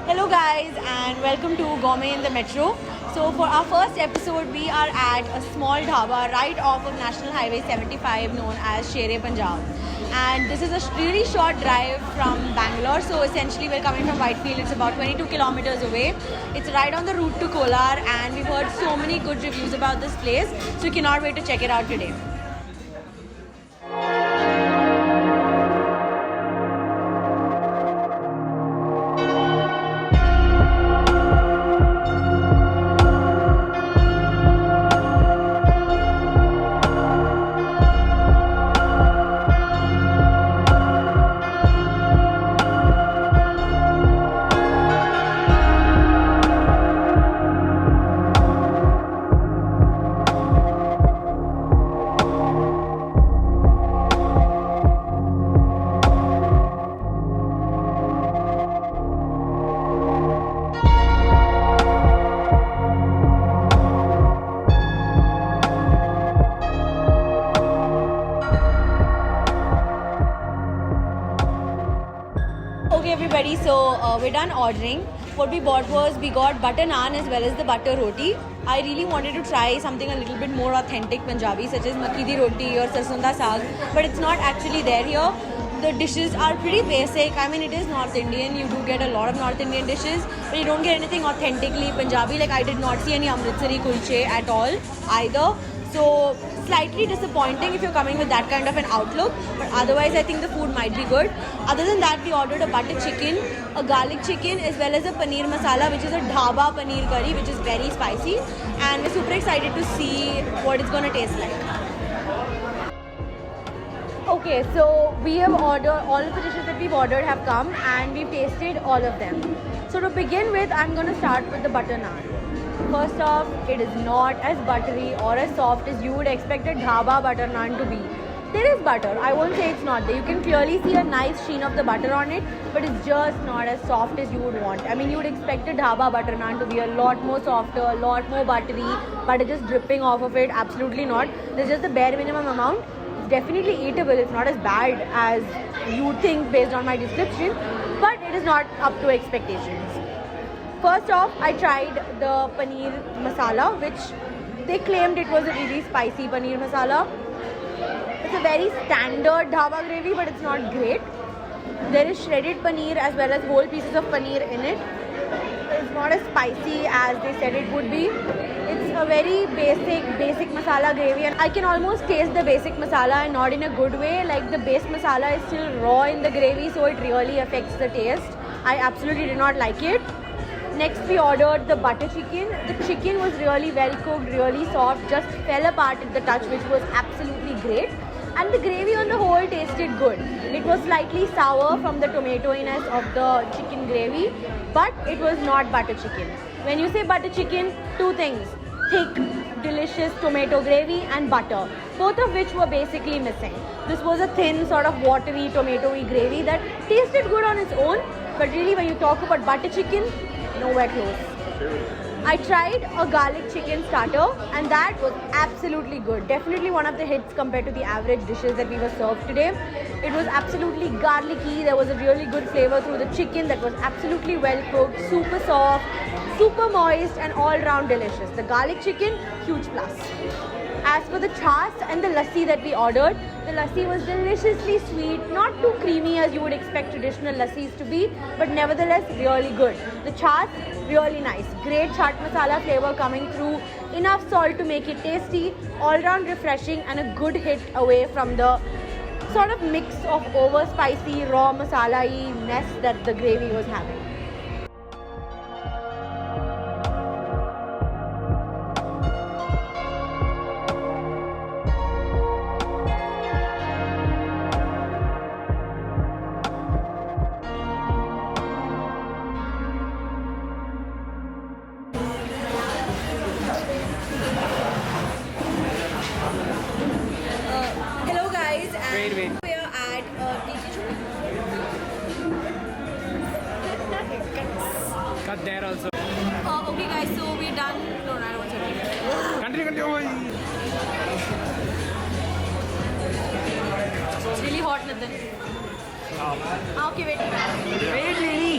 Hello guys and welcome to Gourmet in the Metro. So for our first episode we are at a small dhaba right off of National Highway 75 known as Sher-e Punjab. And this is a really short drive from Bangalore. So essentially we're coming from Whitefield. It's about 22 kilometers away. It's right on the route to Kolar and we've heard so many good reviews about this place. So we cannot wait to check it out today. Okay everybody, so we're done ordering. What we bought was, we got butter naan as well as the butter roti. I really wanted to try something a little bit more authentic Punjabi such as makki di roti or sarson da saag, but it's not actually there here. The dishes are pretty basic. I mean, it is North Indian. You do get a lot of North Indian dishes, but you don't get anything authentically Punjabi. Like I did not see any Amritsari kulche at all either. So slightly disappointing if you're coming with that kind of an outlook, but otherwise I think the food might be good. Other than that, we ordered a butter chicken, a garlic chicken as well as a paneer masala, which is a dhaba paneer curry, which is very spicy, and we're super excited to see what it's gonna taste like. Okay, so we have ordered, all of the dishes that we've ordered have come and we've tasted all of them. So to begin with, I'm gonna start with the butter naan. First off, it is not as buttery or as soft as you would expect a dhaba butter naan to be. There is butter, I won't say it's not there. You can clearly see a nice sheen of the butter on it, but it's just not as soft as you would want. I mean, you would expect a dhaba butter naan to be a lot more softer, a lot more buttery, butter just dripping off of it. Absolutely not. There's just the bare minimum amount. It's definitely eatable. It's not as bad as you would think based on my description, but it is not up to expectations. First off, I tried the paneer masala, which they claimed it was a really spicy paneer masala. It's a very standard dhaba gravy, but it's not great. There is shredded paneer as well as whole pieces of paneer in it. It's not as spicy as they said it would be. It's a very basic masala gravy, and I can almost taste the basic masala and not in a good way. Like the base masala is still raw in the gravy, so it really affects the taste. I absolutely did not like it. Next we ordered the butter chicken. The chicken was really well cooked, really soft, just fell apart at the touch, which was absolutely great. And the gravy on the whole tasted good. It was slightly sour from the tomatoiness of the chicken gravy, but it was not butter chicken. When you say butter chicken, two things: thick, delicious tomato gravy and butter, both of which were basically missing. This was a thin, sort of watery, tomatoey gravy that tasted good on its own, but really when you talk about butter chicken, nowhere close. I tried a garlic chicken starter and that was absolutely good. Definitely one of the hits compared to the average dishes that we were served today. It was absolutely garlicky. There was a really good flavor through the chicken that was absolutely well cooked, super soft, super moist and all round delicious. The garlic chicken, huge plus. As for the chaas and the lassi that we ordered, the lassi was deliciously sweet, not too creamy as you would expect traditional lassis to be, but nevertheless really good. The chaas, really nice. Great chaat masala flavor coming through, enough salt to make it tasty, all round refreshing and a good hit away from the sort of mix of over spicy, raw masala-y-ness that the gravy was having. Wait. We are at Cut there also. okay guys, so we're done. No, I don't want to. Continue. It's really hot, Nathan. Okay, wait. Wait, lady.